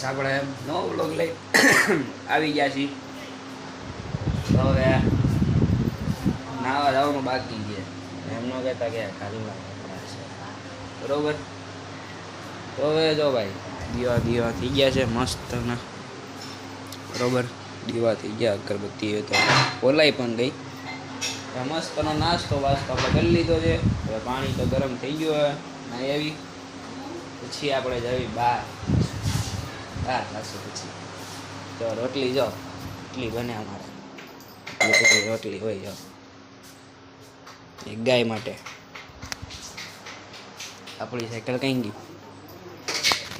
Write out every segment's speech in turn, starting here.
આપણે નવો વ્લોગ લઈ આવી ગયા છીએ. તો હવે નાવા જવાનું બાકી છે. એમ ન કહેતા કે કાલના છે બરોબર. તો હવે જો ભાઈ દીવા થઈ ગયા છે મસ્ત ના બરોબર. દીવા થઈ ગયા, અગરબત્તી તો ઓલાઈ પણ ગઈ. મસ્તનો નાસ્તો વાસ્તો આપણે કરી લીધો છે. હવે પાણી તો ગરમ થઈ ગયું. હવે નાઈ આવી પછી આપણે જવી બહાર થશે. પછી તો રોટલી જો રોટલી બને અમારે. રોટલી હોય જો એક ગાય માટે. આપણી સાયકલ કઈ ગઈ?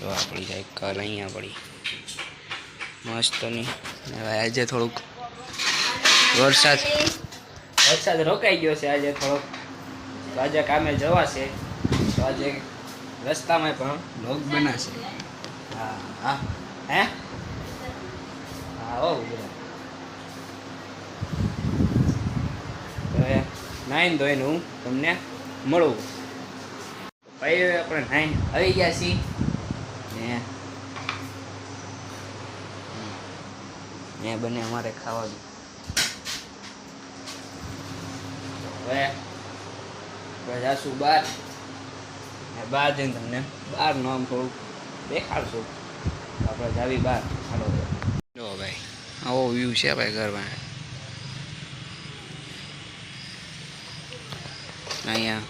જો આપણી સાયકલ અહીંયા પડી મસ્તની. હવે આજે થોડુંક વરસાદ રોકાઈ ગયો છે આજે થોડોક. તો આજે કામે જવાશે. તો આજે રસ્તામાં પણ બ્લોગ બનાશે. હા હા હે હા હો હવે નાઈને ધોઈને હું તમને મળું. ભાઈ આપણે નાઈને આવી ગયા છીએ ને બને અમારે ખાવાનું. હવે આપણે જાશું બહાર. બહાર જઈને તમને બહારનું આમ થોડુંક દેખાડશું. આપણે જાવી બહાર. હાલો જો ભાઈ આવો વ્યૂ છે ભાઈ ઘરમાં. અહીંયા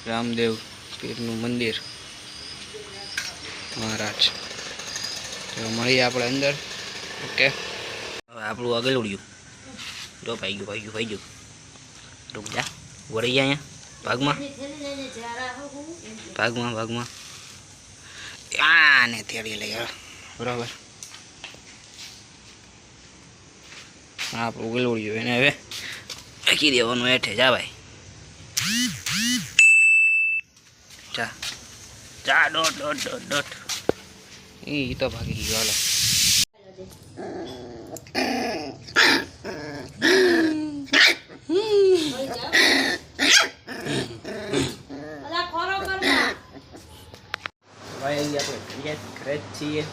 રામદેવ પીરનું મંદિર મહારાજ. તો મળીએ આપણે અંદર. ઓકે હવે આપણું આગળ ઉડ્યું જો ભાઈ ગયું રૂક જા વળી ગયા અહીંયા ભાગમાં આને તેડી લઈ બરાબર. આપણું ગલોડ્યું એને હવે રાખી દેવાનું હેઠે. જા ભાઈ જા ડોટ એ તો ભાગી ગયો. હાલો ભાઈ આપણે ઘરે જ છીએ.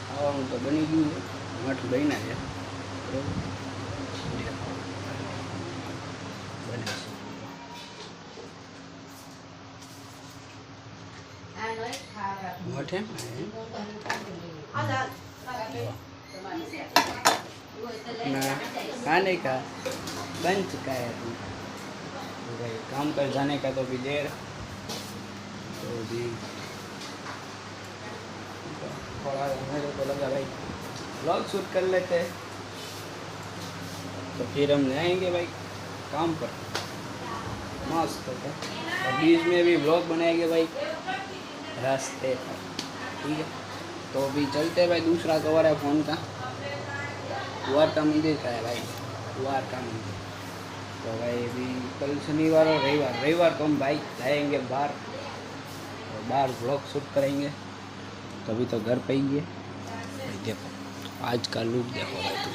ખાવાનું તો બની ગયું છે. મઠ બન્યા છે બરોબર. मठ है ना खाने का बन चुका है. तो भाई काम पर जाने का तो भी देर तो भी थोड़ा मेरे को लगा भाई व्लॉग शूट कर लेते हैं. तो फिर हम जाएंगे भाई काम पर मस्त होता. और बीच में भी व्लॉग बनाएंगे भाई रास्ते पर. ठीक है तो अभी चलते भाई. दूसरा कवर है फ़ोन का. द्वारका मंदिर का है भाई. द्वारका मंदिर. तो भाई अभी कल शनिवार और रविवार को हम भाई जाएंगे बाहर. और बाहर व्लॉग शूट करेंगे. तो अभी तो घर पे ही है. देखो आज का लुक देखो भाई तुम.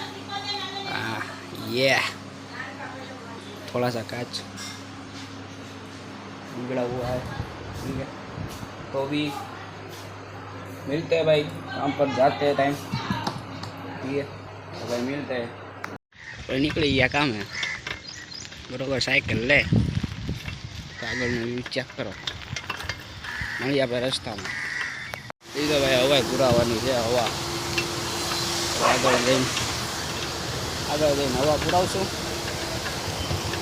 ये थोड़ा सा कांच बिगड़ा हुआ है. ठीक है तो भी मिलते हैं भाई. काम पर जाते हैं टाइम. ठीक है तो भाई मिलते हैं. तो निकली गया काम है बराबर. साइकिल ले कागल में चेक करो. मळीए આપણે રસ્તામાં. એ તો ભાઈ હવા પુરાવાની છે. હવા આગળ જઈને હવા પુરાવશું.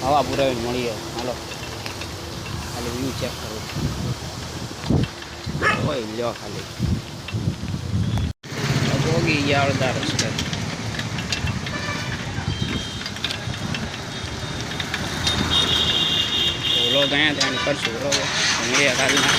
હવા પુરાવીને મળીએ. હાલો ખાલી વ્યૂ ચેક કરો. હોય લ્યો ખાલી ભોગી ગયા અડધા રસ્તે. લોગ અહીંયા ત્યાં કરશું બરોબર. મળીએ કાલના.